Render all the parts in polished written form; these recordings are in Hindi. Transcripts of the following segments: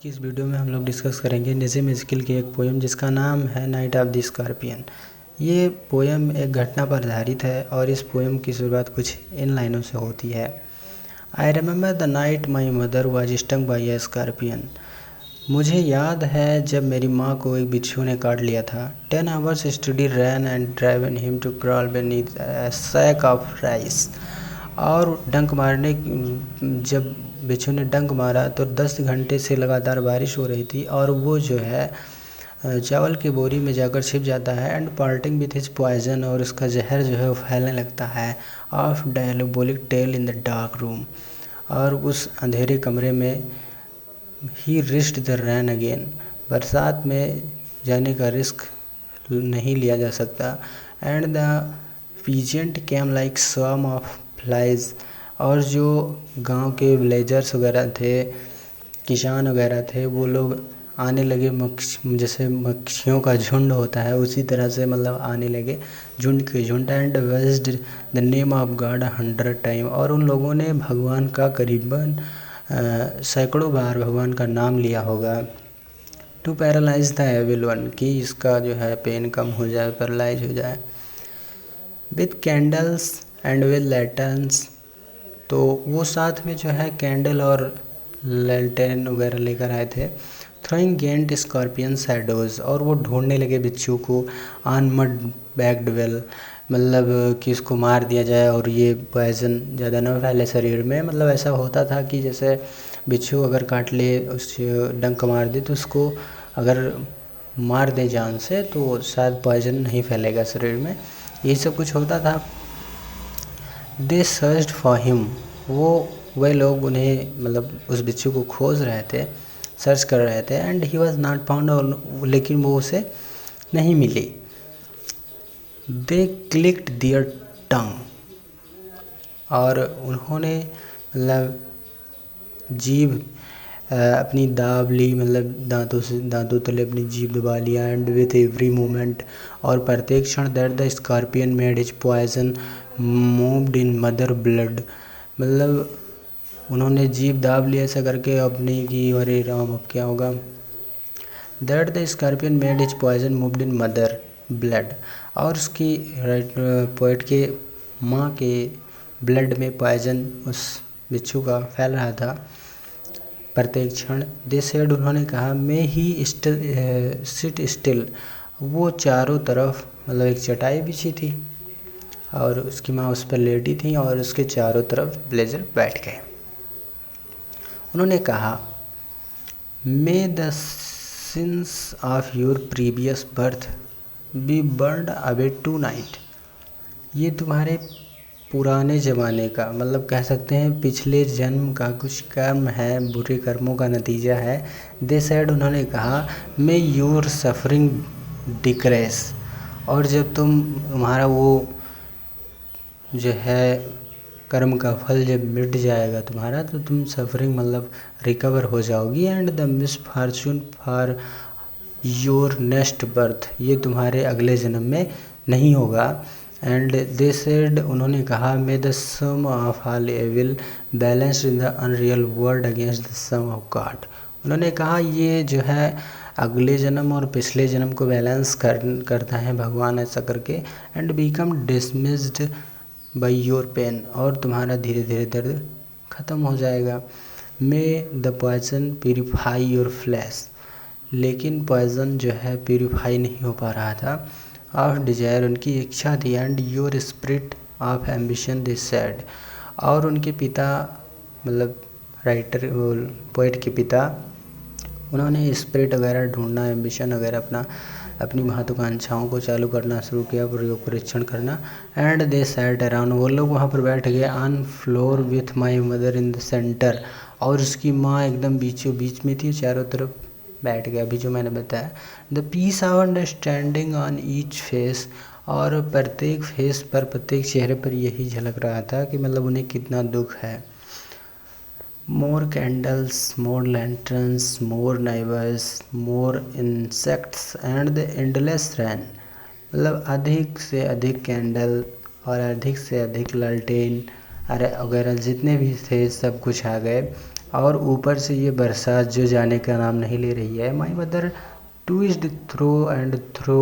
की इस वीडियो में हम लोग डिस्कस करेंगे नज़ीम इस्किल की एक पोएम जिसका नाम है नाइट ऑफ द स्कॉर्पियन। ये पोएम एक घटना पर आधारित है और इस पोएम की शुरुआत कुछ इन लाइनों से होती है। I remember the night my mother was stung by A scorpion. मुझे याद है जब मेरी माँ को एक बिच्छू ने काट लिया था। 10 hours steady rain and driven him to crawl beneath a sack of rice। और डंक मारने जब बिच्छू ने डंक मारा तो 10 घंटे से लगातार बारिश हो रही थी और वो जो है चावल की बोरी में जाकर छिप जाता है and parting with his poison, और उसका जहर जो है वो फैलने लगता है of diabolic tail in the dark room. और उस अंधेरे कमरे में he risk the rain again. बरसात में जाने का रिस्क नहीं लिया जा सकता। And the peasant came like swarm of flies. और जो गांव के विलेजर्स वगैरह थे, किसान वगैरह थे, वो लोग आने लगे जैसे मक्खियों का झुंड होता है उसी तरह से मतलब आने लगे झुंड के झुंड। And based the name of God 100 time. और उन लोगों ने भगवान का करीबन सैकड़ों बार भगवान का नाम लिया होगा। To paralyse the evil one, कि इसका जो है पेन कम हो जाए, पैरालाइज हो जाए। विथ कैंडल्स एंड विद लैटर्न्स, तो वो साथ में जो है कैंडल और लैल्टेन वगैरह लेकर आए थे। थ्रोइंग गेंट स्कॉर्पियन शैडोज, और वो ढूंढने लगे बिच्छू को। ऑन मड बैग्ड वेल, मतलब कि इसको मार दिया जाए और ये पॉइजन ज़्यादा न फैले शरीर में। मतलब ऐसा होता था कि जैसे बिच्छू अगर काट ले, उस डंक मार दे, तो उसको अगर मार दे जान से तो शायद पॉइजन नहीं फैलेगा शरीर में। यही सब कुछ होता था। दे सर्च्ड फॉर हिम, वे लोग उन्हें मतलब उस बिच्छू को खोज रहे थे, सर्च कर रहे थे। And he was not found, और लेकिन वो उसे नहीं मिली। दे क्लिक्ड दियर टंग, और उन्होंने मतलब जीभ अपनी दाब ली, मतलब दांतों तले अपनी जीभ दबा लिया। एंड विथ एवरी मोमेंट, और प्रत्येक क्षण, that the scorpion made his poison moved in mother blood, मतलब उन्होंने जीभ दाब लिया ऐसा करके अपनी की, अरे राम अब क्या होगा। That the scorpion made his poison moved in mother blood, और उसकी पोएट के माँ के ब्लड में पॉइजन उस बिच्छू का फैल रहा था प्रत्येक क्षण। दे सेड, उन्होंने कहा, मे ही सिट स्टिल। वो चारों तरफ मतलब एक चटाई बिछी थी और उसकी माँ उस पर लेटी थी और उसके चारों तरफ ब्लेजर बैठ गए। उन्होंने कहा, may the sins of your previous birth be burned away tonight. ये तुम्हारे पुराने ज़माने का, मतलब कह सकते हैं पिछले जन्म का कुछ कर्म है, बुरे कर्मों का नतीजा है। दे सेड, उन्होंने कहा, मे योर सफरिंग डिक्रेस। और जब तुम्हारा वो जो है कर्म का फल जब मिट जाएगा तुम्हारा, तो तुम सफरिंग मतलब रिकवर हो जाओगी। And the misfortune for your next birth, ये तुम्हारे अगले जन्म में नहीं होगा। एंड दे सेड, उन्होंने कहा, may the sum of all evil balanced in the unreal world against the sum of God. उन्होंने कहा ये जो है अगले जन्म और पिछले जन्म को बैलेंस करता है भगवान ऐसा करके। And become dismissed by your pain, और तुम्हारा धीरे धीरे दर्द ख़त्म हो जाएगा। May the poison purify your flesh, लेकिन पॉइजन जो है प्यूरिफाई नहीं हो पा रहा था। ऑफ डिजायर, उनकी इच्छा थी। And your spirit of ambition they sad, और उनके पिता मतलब राइटर पोएट के पिता, उन्होंने स्पिरिट वगैरह ढूंढना, एम्बिशन वगैरह अपनी महत्वाकांक्षाओं को चालू करना शुरू किया, प्रयोग परीक्षण करना। एंड दे सैट अराउंड, वो लोग वहाँ पर बैठ गए। On floor with my mother in the centre, और उसकी माँ एकदम बीचों बीच में थी, चारों तरफ बैठ गया, अभी जो मैंने बताया। The peace of understanding on each face, और प्रत्येक फेस पर, प्रत्येक चेहरे पर यही झलक रहा था कि मतलब उन्हें कितना दुख है। More candles, more lanterns, more neighbours, more insects and the endless rain, मतलब अधिक से अधिक कैंडल और अधिक से अधिक लालटेन अरे वगैरह जितने भी थे सब कुछ आ गए। और ऊपर से ये बरसात जो जाने का नाम नहीं ले रही है। My mother twisted through and through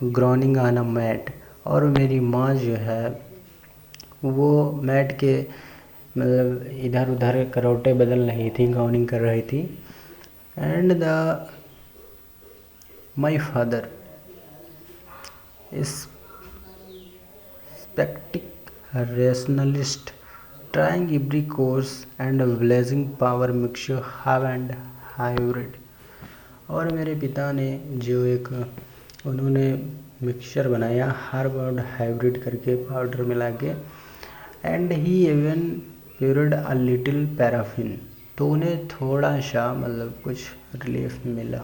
groaning on a mat. और मेरी माँ जो है वो मैट के मतलब इधर उधर करवटें बदल रही थी, ग्राउंडिंग कर रही थी। And the my father sceptic rationalist trying every course and blazing power mixture have and hybrid। और मेरे पिता ने जो एक उन्होंने मिक्सचर बनाया हार्वर्ड हाइब्रिड करके पाउडर मिला के। And he even poured a little paraffin. तो उन्हें थोड़ा सा मतलब कुछ रिलीफ मिला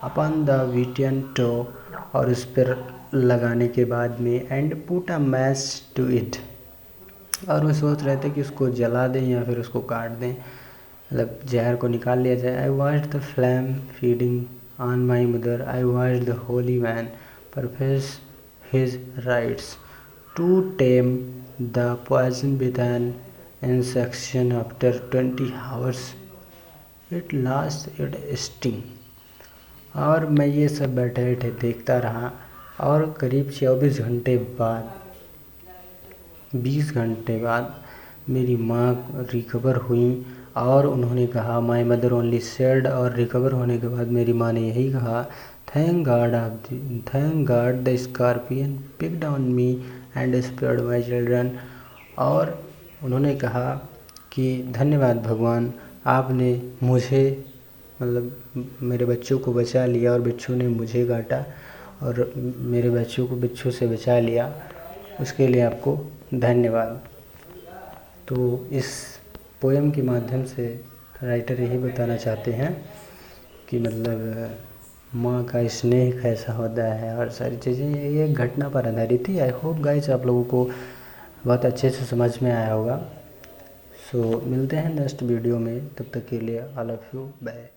अपन द वीटियन टो। और उस पर लगाने के बाद में and put a match to it. और वो सोच रहे थे कि उसको जला दें या फिर उसको काट दें, मतलब जहर को निकाल लिया जाए। I watched the flame feeding on my mother. I watched the holy man perform his rites to tame the poison with an incantation after 20 hours it last it sting. और मैं ये सब बैठे बैठे देखता रहा। और करीब 24 घंटे बाद 20 घंटे बाद मेरी माँ रिकवर हुई। और उन्होंने कहा माई मदर ओनली सेड। और रिकवर होने के बाद मेरी माँ ने यही कहा thank God the scorpion picked on me and spared my children. और उन्होंने कहा कि धन्यवाद भगवान, आपने मुझे मतलब मेरे बच्चों को बचा लिया और बिच्छू ने मुझे काटा और मेरे बच्चों को बिच्छू से बचा लिया, उसके लिए आपको धन्यवाद। तो इस पोएम के माध्यम से राइटर यही बताना चाहते हैं कि मतलब माँ का स्नेह कैसा होता है और सारी चीज़ें। ये एक घटना पर आधारित थी। आई होप गाइस आप लोगों को बहुत अच्छे से समझ में आया होगा। सो मिलते हैं नेक्स्ट वीडियो में, तब तक के लिए आई लव यू, बाय।